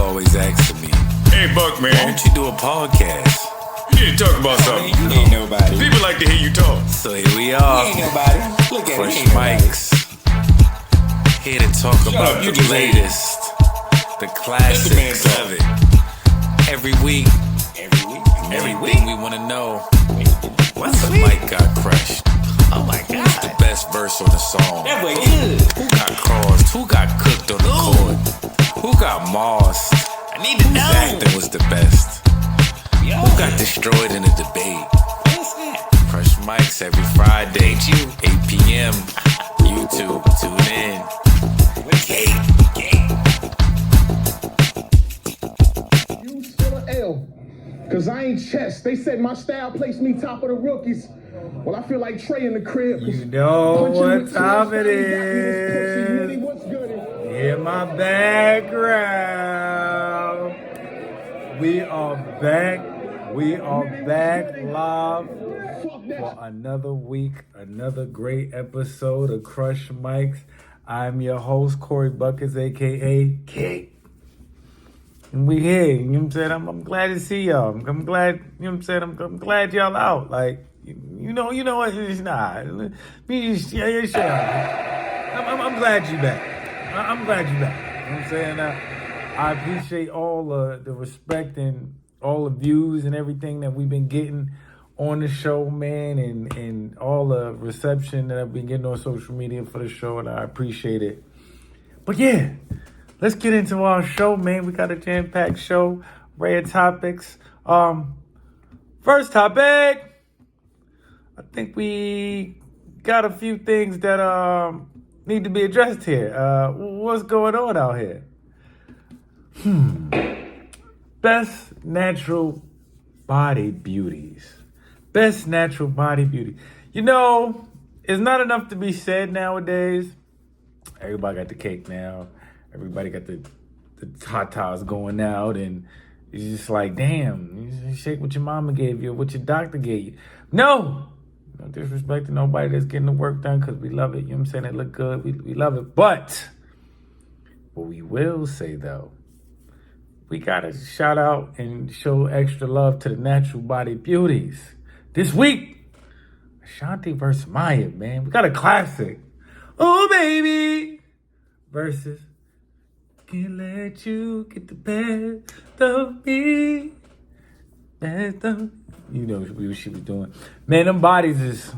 always asking me, hey, Buck, man. why don't you do a podcast? You need to talk about something. Man, you ain't nobody. People like to hear you talk. So here we are, You ain't nobody. Look at Fresh it. He ain't nobody. Mics, here to talk about up, you the just latest, the man classics talk. of it. Every week, everything we want to know. What's the mic got crushed? Oh my Who's God. the best verse on the song? That way good. Who got crossed? Who got cooked on the court? Who got mossed? I need to Whose know. acting was the best? Yo, Who got destroyed in a debate? what's that? Fresh Mics every Friday, 8 p.m. YouTube, tune in. You still an L. Cause I ain't chess. They said my style placed me top of the rookies. Well, I feel like Trey in the crib. You know Punching what with time Slim it Shady, got me this pussy. is. Nitty, what's good? In my background. We are back. We are back live Fuck that. for another week, another great episode of Crush Mics. I'm your host, Corey Buckets, aka Kate. And we here, you know what I'm saying? I'm glad to see y'all. I'm glad, you know what I'm saying? I'm glad y'all out. Like, you know what? It's not. I'm glad you back. I'm glad you back. You know what I'm saying? I appreciate all the respect and all the views and everything that we've been getting on the show, man, and all the reception that I've been getting on social media for the show, and I appreciate it. But yeah, let's get into our show, man. We got a jam-packed show, array of topics. First topic, I think we got a few things that need to be addressed here. What's going on out here? Best natural body beauties. Best natural body beauty. You know, it's not enough to be said nowadays. Everybody got the cake now. Everybody got the tatas going out, and it's just like, damn, you shake what your mama gave you or what your doctor gave you. No disrespect to nobody that's getting the work done, because we love it. You know what I'm saying? It look good. We love it. But what we will say, though, we got to shout out and show extra love to the natural body beauties. This week, Ashanti versus Maya, man. We got a classic. Oh, baby. Versus Can't Let You Get the Best of Me. Best of... You know what she was doing. Man, them bodies is...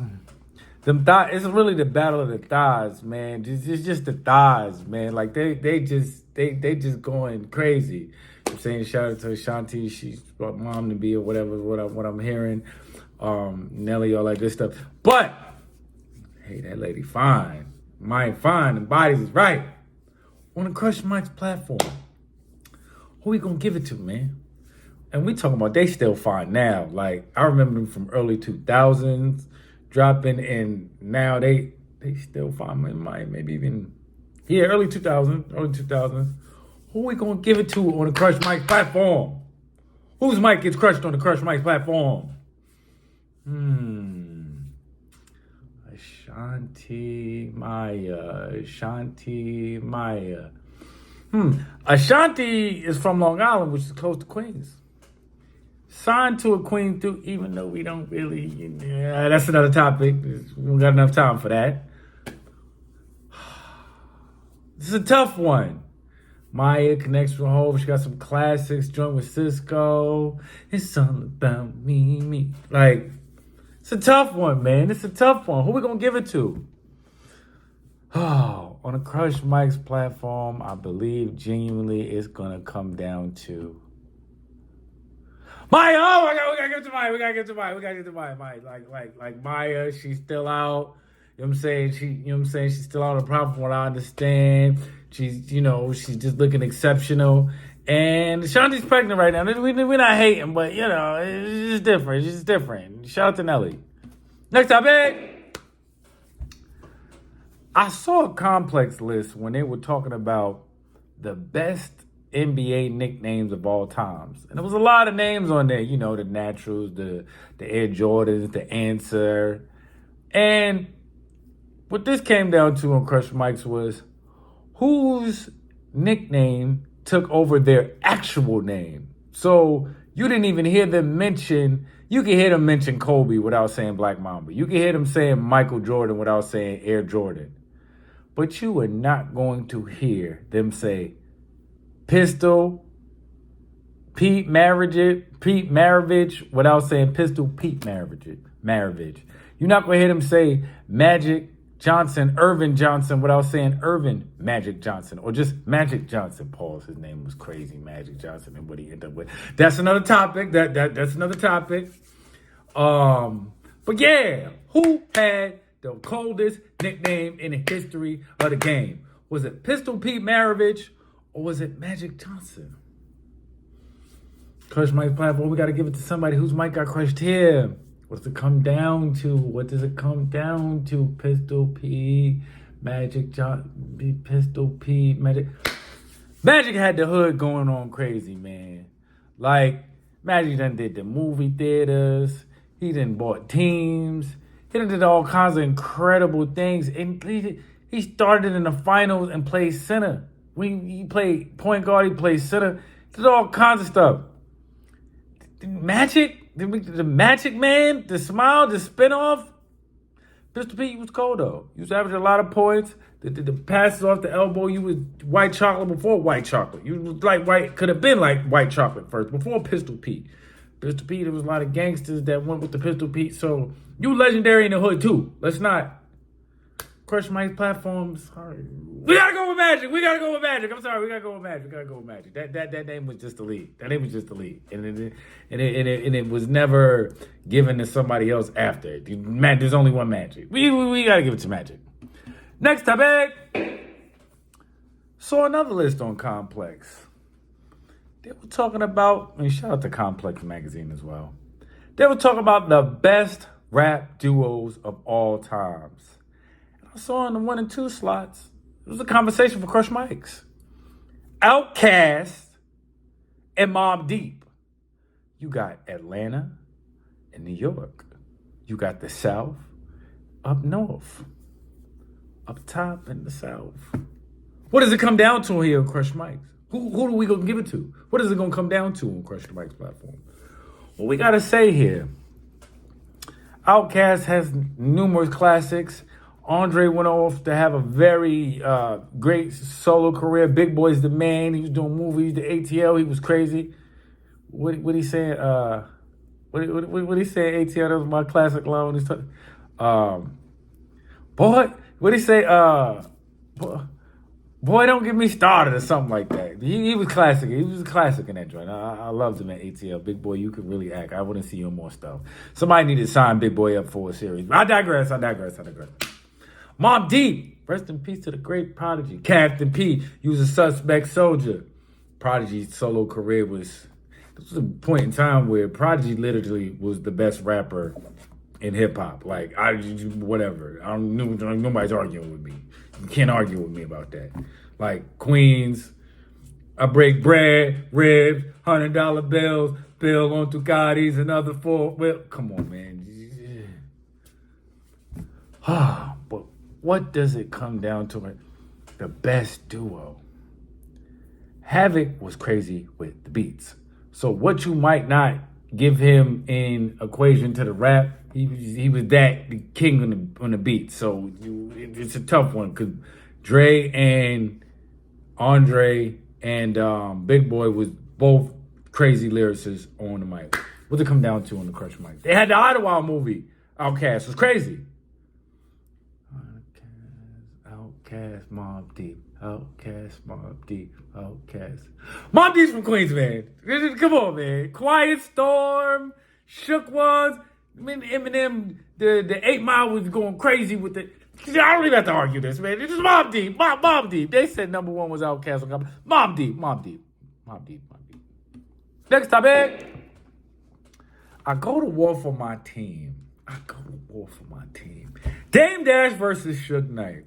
Them thighs, it's really the battle of the thighs, man. It's just the thighs, man. Like, they just going crazy. I'm saying shout out to Ashanti. She's mom to be or whatever, what I'm hearing. Nelly, all that good stuff. But, hey, that lady fine. Mind fine. The bodies is right. On the Crush Mics platform. Who we gonna give it to, man? And we talking about they still fine now. Like, I remember them from early 2000s dropping, and now they still fine in mind. Maybe even, early 2000s. Who we gonna give it to on the Crush Mics platform? Whose mic gets crushed on the Crush Mics platform? Ashanti, Maya. Ashanti is from Long Island, which is close to Queens. Signed to a Queen too, even though we don't really, that's another topic. We don't got enough time for that. This is a tough one. Maya connects with Hov. She got some classics, joint with Cisco. It's all about me. Like, it's a tough one, man. It's a tough one. Who we gonna give it to? Oh, on the Crush Mics platform, I believe genuinely it's gonna come down to Maya. Oh my God, we gotta give it to Maya. We gotta give it to Maya. Maya, like Maya, she's still out. You know what I'm saying? She's still on the problem from what I understand. She's just looking exceptional. And Ashanti's pregnant right now. We're not hating, but, it's just different. It's just different. Shout out to Nelly. Next topic. I saw a complex list when they were talking about the best NBA nicknames of all times. And there was a lot of names on there. The Naturals, the Air Jordans, the Answer. And what this came down to on Crush Mics was, whose nickname took over their actual name. So you didn't even hear them mention, you can hear them mention Kobe without saying Black Mamba. You can hear them saying Michael Jordan without saying Air Jordan. But you are not going to hear them say Pistol Pete Maravich without saying Pistol Pete Maravich. You're not going to hear them say Magic Johnson, Irvin Johnson without saying Irvin Magic Johnson or just Magic Johnson. Pause. His name was crazy, Magic Johnson, and what he ended up with. That's another topic. That's another topic. But yeah, who had the coldest nickname in the history of the game? Was it Pistol Pete Maravich or was it Magic Johnson? Crush Mike's platform. We got to give it to somebody whose mic got crushed here. What does it come down to? What does it come down to? Pistol P, Magic Pistol P, Magic. Magic had the hood going on crazy, man. Like, Magic done did the movie theaters. He done bought teams. He done did all kinds of incredible things. And he started in the finals and played center. When he played point guard, he played center. Did all kinds of stuff. Magic, the Magic Man, the smile, the spinoff. Pistol Pete was cold though. You was averaging a lot of points. The passes off the elbow, you was white chocolate before white chocolate. You was like white, could have been like white chocolate first before Pistol Pete. Pistol Pete, there was a lot of gangsters that went with the Pistol Pete. So you legendary in the hood too. Let's not crush Mike's platforms. Sorry. We gotta go with Magic. I'm sorry. We gotta go with Magic. That name was just the lead. And it was never given to somebody else after it. There's only one Magic. We gotta give it to Magic. Next topic. Saw another list on Complex. They were talking about, and shout out to Complex Magazine as well. They were talking about the best rap duos of all times. I saw in the 1 and 2 slots, it was a conversation for Crush Mikes. Outkast and Mobb Deep. You got Atlanta and New York. You got the South up north. Up top in the South. What does it come down to here on Crush Mikes? Who do we gonna give it to? What is it gonna come down to on Crush Mike's platform? Well, we gotta say here, Outkast has numerous classics. Andre went off to have a very great solo career. Big Boy's the man. He was doing movies. The ATL, he was crazy. What he saying? What he saying? ATL, that was my classic line. He's talking. Boy, what he say? Boy, don't get me started or something like that. He was classic. He was a classic in that joint. I loved him at ATL. Big Boy, you could really act. I wouldn't see you in more stuff. Somebody needed to sign Big Boy up for a series. I digress. Mobb Deep, rest in peace to the great Prodigy. Captain P, he was a suspect soldier. Prodigy's solo career this was a point in time where Prodigy literally was the best rapper in hip hop. Like, whatever. Nobody's arguing with me. You can't argue with me about that. Like, Queens, I break bread, ribs, $100 bills, bill on Ducatis, another 4. Well, come on, man. But what does it come down to? The best duo. Havoc was crazy with the beats. So what you might not give him in equation to the rap, he was that the king on the beat. So it's a tough one because Dre and Andre and Big Boy was both crazy lyricists on the mic. What's it come down to on the Crush mic? They had the Ottawa movie. Outkast was crazy. Outkast, Mobb Deep. Outkast, Mobb Deep. Outkast. Mobb Deep's from Queens, man. Come on, man. Quiet Storm, Shook Ones. I mean, Eminem, the 8 Mile was going crazy with it. I don't even have to argue this, man. It's just Mobb Deep. Mobb Deep. They said number 1 was Outkast. Mobb Deep. Next topic. I go to war for my team. Dame Dash versus Suge Knight.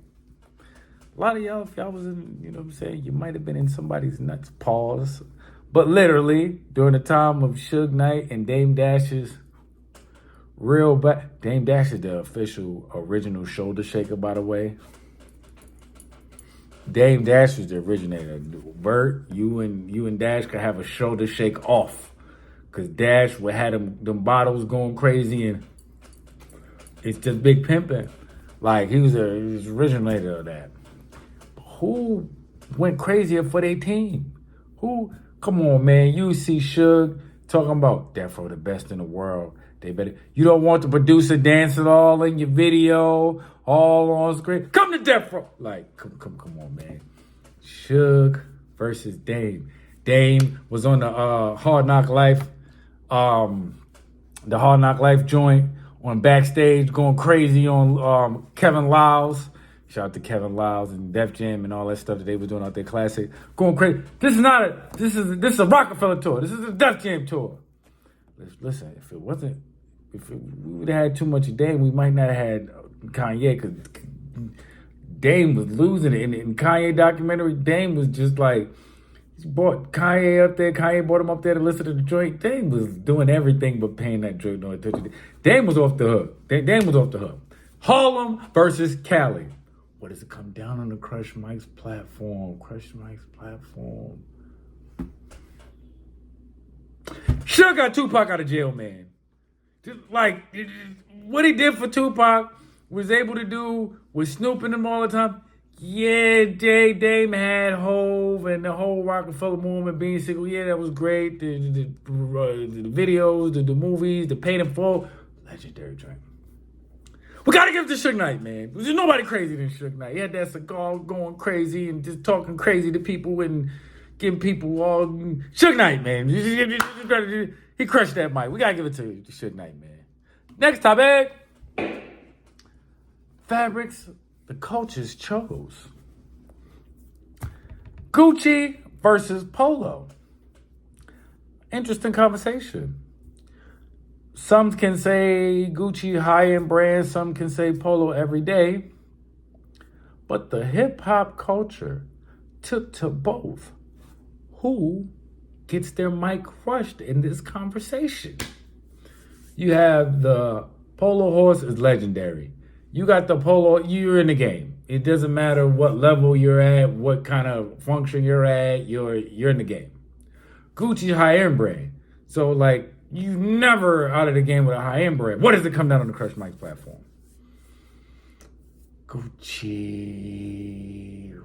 A lot of y'all, if y'all was in, you know what I'm saying, you might have been in somebody's nuts. Pause. But literally, during the time of Suge Knight and Dame Dash's Dame Dash is the official original shoulder shaker, by the way. Dame Dash was the originator. Bert, you and Dash could have a shoulder shake off, cause Dash would have them bottles going crazy, and it's just big pimping. Like he was the originator of that. Who went crazier for their team? Who? Come on, man. You see Suge talking about Death Row the best in the world. They better. You don't want the producer dancing all in your video, all on screen. Come to Death Row. Like, come on, man. Suge versus Dame. Dame was on the Hard Knock Life, the Hard Knock Life joint on backstage, going crazy on Kevin Lyles. Shout out to Kevin Lyles and Def Jam and all that stuff that they were doing out there. Classic, going crazy. This is a Rockefeller tour. This is a Def Jam tour. Listen, if we would have had too much of Dame, we might not have had Kanye, because Dame was losing it. In Kanye documentary, Dame was just like, he brought Kanye up there. Kanye brought him up there to listen to the joint. Dame was doing everything but paying that joint no attention. Dame was off the hook. Dame was off the hook. Harlem versus Cali. What does it come down on the Crush Mike's platform? Crush Mike's platform. Suge got Tupac out of jail, man. Just like what he did for Tupac, was able to do with snooping him all the time. Yeah, Dame had Hove and the whole Rockefeller movement being single. Yeah, that was great. The videos, the movies, the paid in full. Legendary joint. We gotta give it to Suge Knight, man. There's nobody crazy than Suge Knight. He had that cigar going crazy and just talking crazy to people and giving people all Suge Knight, man. He crushed that mic. We gotta give it to Suge Knight, man. Next topic. Fabrics the cultures chose. Gucci versus Polo. Interesting conversation. Some can say Gucci high-end brand, some can say Polo every day. But the hip-hop culture took to both. Who gets their mic crushed in this conversation? You have the Polo horse is legendary. You got the Polo, you're in the game. It doesn't matter what level you're at, what kind of function you're at, you're in the game. Gucci high-end brand. So like, you never out of the game with a high-end brand. What does it come down on the Crush Mike platform? Gucci,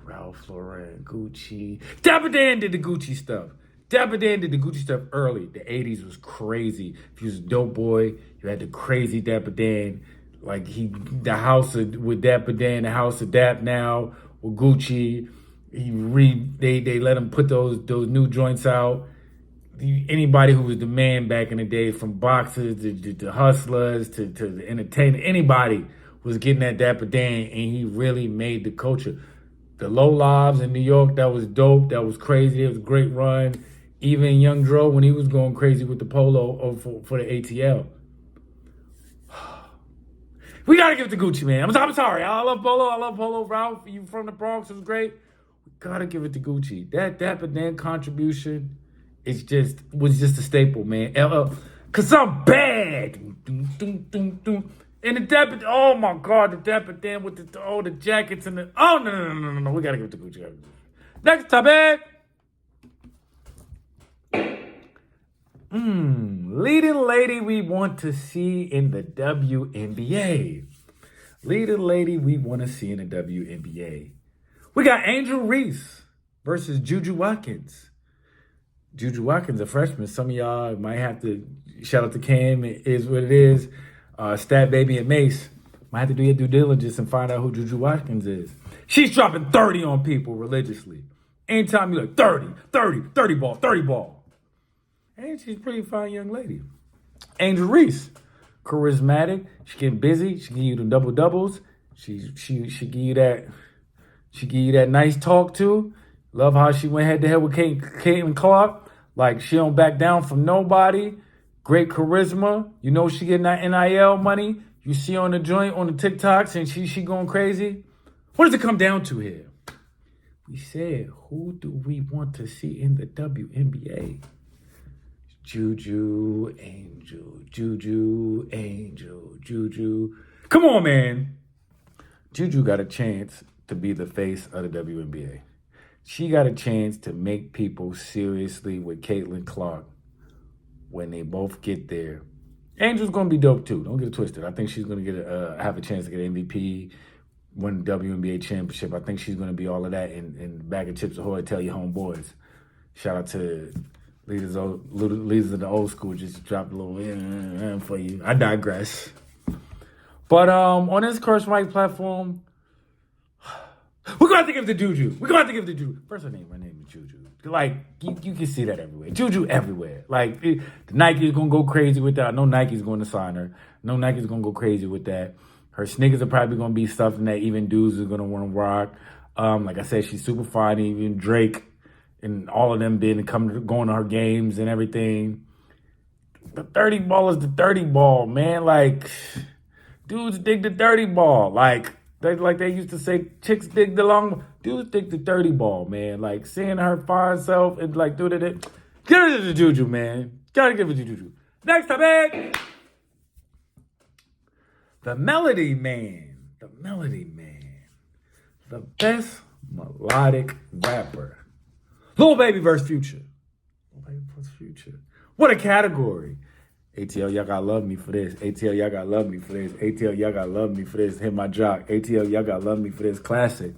Ralph Lauren, Gucci. Dapper Dan did the Gucci stuff. Dapper Dan did the Gucci stuff early. The 80s was crazy. If you was a dope boy, you had the crazy Dapper Dan. Like the house with Dapper Dan, the house of Dap now with Gucci. They let him put those new joints out. Anybody who was the man back in the day, from boxers to hustlers to the entertainers, anybody was getting that Dapper Dan, and he really made the culture. The Low Lives in New York, that was dope, that was crazy, it was a great run. Even Young Dro, when he was going crazy with the Polo for the ATL. We gotta give it to Gucci, man. I'm sorry, I love Polo, Ralph, you from the Bronx, it was great. We gotta give it to Gucci. That Dapper Dan contribution was just a staple, man. Cause I'm bad. And the Dapper, oh my God, the Dapper Dan with the jackets and no. We gotta give it to Gucci. Next topic. Leading lady we want to see in the WNBA. Leading lady we want to see in the WNBA. We got Angel Reese versus Juju Watkins. Juju Watkins, a freshman. Some of y'all might have to, shout out to Cam, it is what it is. Stat Baby and Mace might have to do your due diligence and find out who Juju Watkins is. She's dropping 30 on people religiously. Anytime you like 30 ball. And she's a pretty fine young lady. Angel Reese, charismatic. She getting busy. She give you the double doubles. She give you that. She give you that nice talk too. Love how she went head to head with Caitlin Clark. Like, she don't back down from nobody. Great charisma. You know she getting that NIL money. You see on the joint, on the TikToks, and she going crazy. What does it come down to here? We said, who do we want to see in the WNBA? Juju, Angel. Come on, man. Juju got a chance to be the face of the WNBA. She got a chance to make people seriously with Caitlin Clark when they both get there. Angel's going to be dope too. Don't get it twisted. I think she's going to get have a chance to get MVP, win the WNBA championship. I think she's going to be all of that in bag of chips ahoy, tell your homeboys. Shout out to leaders of the old school. Just dropped a little for you. I digress. But on this Crush Mike platform, we're going to have to give it to Juju. We're going to have to give it to Juju. First her name is Juju. Like, you can see that everywhere. Juju everywhere. Like, the Nike's going to go crazy with that. I know Nike's going to sign her. I know Nike's going to go crazy with that. Her sneakers are probably going to be something that even dudes are going to want to rock. Like I said, she's super fine. Even Drake and all of them going to her games and everything. The 30 ball is the 30 ball, man. Like, dudes dig the 30 ball. Like they used to say, chicks dig the long. Dudes dig the 30 ball, man. Like, seeing her fine self and like do it. Give it to Juju, man. Gotta give it to Juju. Next topic. The Melody Man. The Melody Man. The best melodic rapper. Lil Baby versus Future. Lil Baby versus Future. What a category. ATL, y'all gotta love me for this. ATL, y'all gotta love me for this. ATL, y'all gotta love me for this. Hit my jock. ATL, y'all gotta love me for this. Classic.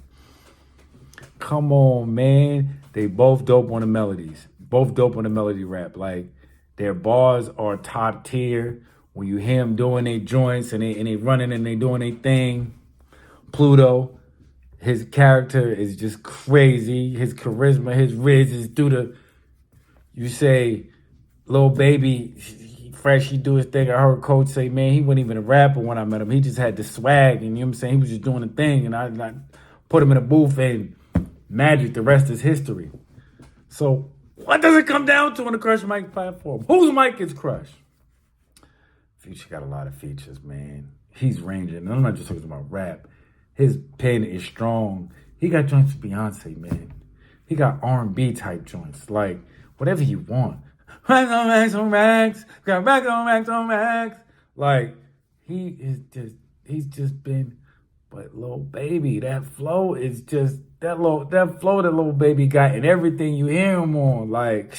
Come on, man. They both dope on the melodies. Both dope on the melody rap. Like, their bars are top tier. When you hear them doing their joints and they running and they doing their thing. Pluto, his character is just crazy. His charisma, his riz is through the, you say, Lil Baby, fresh, he do his thing. I heard Coach say, man, he wasn't even a rapper when I met him. He just had the swag, and you know what I'm saying? He was just doing a thing, and I put him in a booth, and magic, the rest is history. So what does it come down to on the Crush Mike platform? Whose mic is crushed? Future got a lot of features, man. He's ranging. And I'm not just talking about rap. His pen is strong. He got joints with Beyonce, man. He got R&B type joints. Like, whatever you want. Max on Max on Max. Got Max on Max on Max. Like, he's just been, but Lil Baby, that flow is just, that flow that Lil Baby got and everything you hear him on. Like,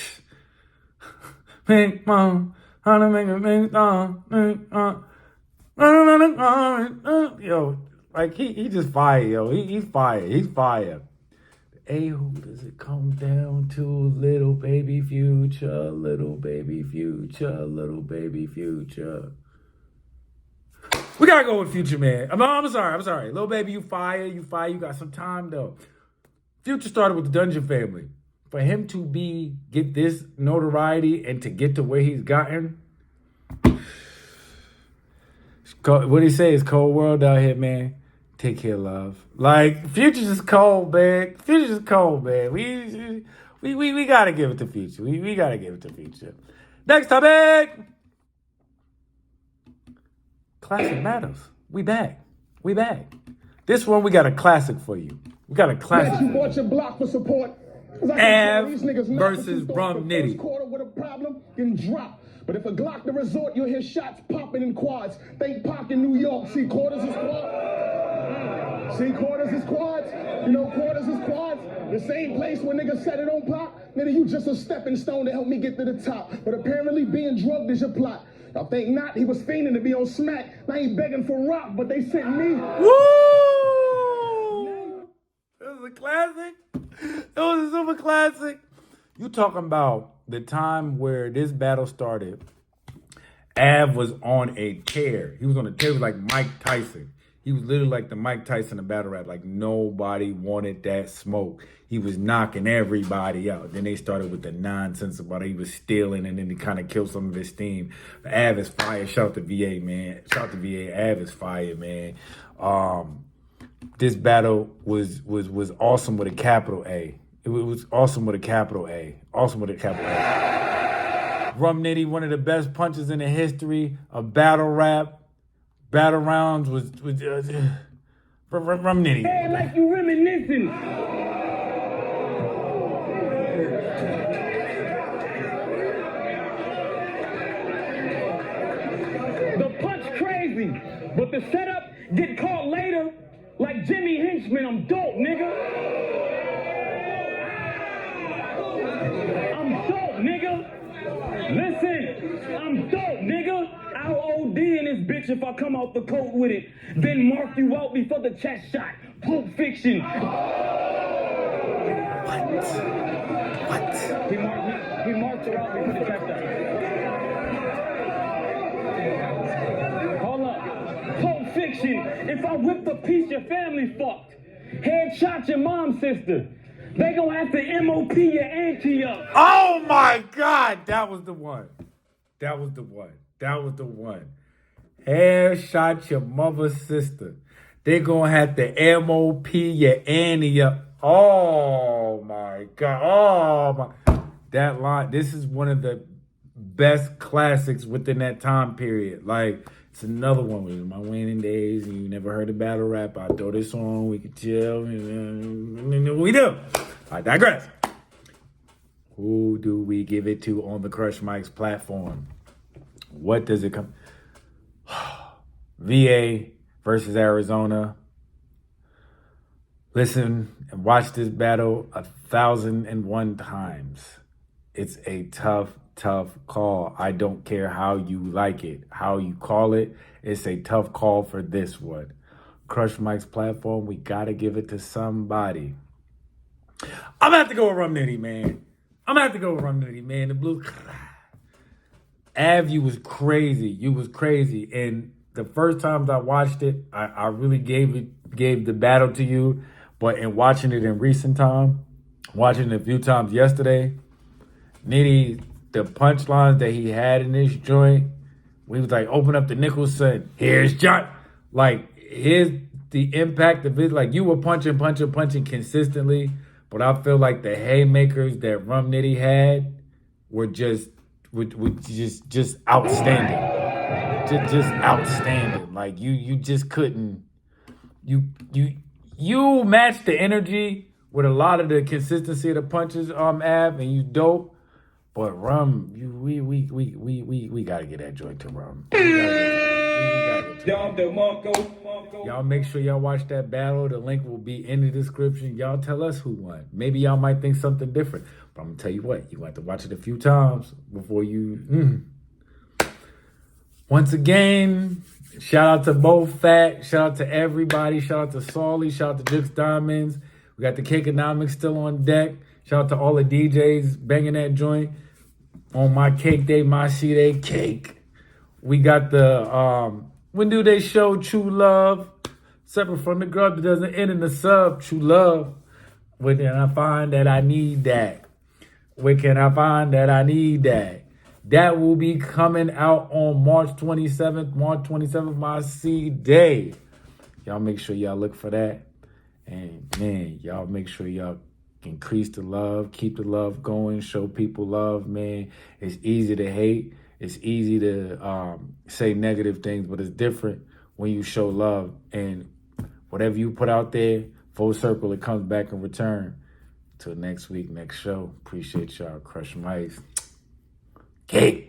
Pink Mom, how to make a big song. Yo, like, he just fire, yo. He's fire. He's fire. Hey, who does it come down to? Little baby Future, little baby Future, little baby Future. We gotta go with Future, man. I'm sorry. Little baby, you fire. You got some time, though. Future started with the Dungeon Family. For him to get this notoriety and to get to where he's gotten, what he say is cold world out here, man. Take care, love. Like, Future's just cold, man. Future's just cold, man. We gotta give it to Future. We gotta give it to Future. Next topic. Classic battles. We back. This one, we got a classic for you. We got a classic. You bought your block for support. Av versus Rum Nitty. Quarter with a problem, getting dropped. But if a Glock the resort, you'll hear shots popping in quads. Think Pac in New York. See quarters is quads. See quarters is quads. You know quarters is quads. The same place where niggas said it on Pac. Nigga, you just a stepping stone to help me get to the top. But apparently being drugged is your plot. Y'all think not? He was fiending to be on smack. Now he begging for rock, but they sent me. Woo! It was a classic. It was a super classic. You talking about the time where this battle started. Av was on a tear. He was on a tear. He was like Mike Tyson. He was literally like the Mike Tyson of battle rap. Like, nobody wanted that smoke. He was knocking everybody out. Then they started with the nonsense about he was stealing, and then he kind of killed some of his steam. But Av is fire. Shout out to VA, man. Shout out to VA. Av is fire, man. This battle was awesome with a capital A. It was awesome with a capital A. Awesome with a capital A. Rum Nitty, one of the best punches in the history of battle rap. Battle rounds was Rum Nitty. Hey, like you reminiscing. The punch crazy, but the setup get caught later. Like Jimmy Hinchman, I'm dope. Listen, I'm dope, nigga. I'll OD in this bitch if I come out the coat with it. Then mark you out before the chest shot. Pulp Fiction. What? He marked her out before the chest shot. Hold up. Pulp Fiction. If I whip a piece, your family fucked. Headshot your mom's sister. They gonna have to MOP your auntie up. Oh my God, that was the one. That was the one. That was the one. Headshot your mother's sister. They gonna have to MOP your auntie up. Oh my God. Oh my. That line. This is one of the best classics within that time period. Like, it's another one with my waning days, and you never heard a battle rap. I throw this on, we can chill. We do. I digress. Who do we give it to on the Crush Mike's platform? What does it come? VA versus Arizona. Listen and watch this battle 1,001 times. It's a tough call. I don't care how you like it, how you call it. It's a tough call for this one. Crush Mike's platform, we got to give it to somebody. I'm going to have to go with Rum Nitty, man. The Blues. Av, you was crazy. And the first times I watched it, I really gave the battle to you. But in watching it in recent time, watching it a few times yesterday, Nitty, the punchlines that he had in this joint, we was like, open up the Nicholson, here's John. Like, the impact of it, like you were punching consistently, but I feel like the haymakers that Rum Nitty had were just outstanding. Just outstanding. Like you just couldn't you matched the energy with a lot of the consistency of the punches, Av, and you dope. But Rum, we gotta get that joint to Rum. Y'all make sure y'all watch that battle. The link will be in the description. Y'all tell us who won. Maybe y'all might think something different. But I'm gonna tell you what, you have to watch it a few times before you. Once again, shout out to both Fat. Shout out to everybody. Shout out to Solly. Shout out to Jux Diamonds. We got the Cakeonomics still on deck. Shout out to all the DJs banging that joint. On my cake day, my C-Day cake. We got the when do they show True Love? Separate from the girl that doesn't end in the sub, True Love. Where can I find that I need that? Where can I find that I need that? That will be coming out on March 27th. March 27th, my C-Day. Y'all make sure y'all look for that. And man, y'all make sure y'all increase the love, keep the love going, show people love, man. It's easy to hate. It's easy to say negative things, but it's different when you show love. And whatever you put out there, full circle, it comes back in return. Till next week, next show. Appreciate y'all. Crush Mice. Cake.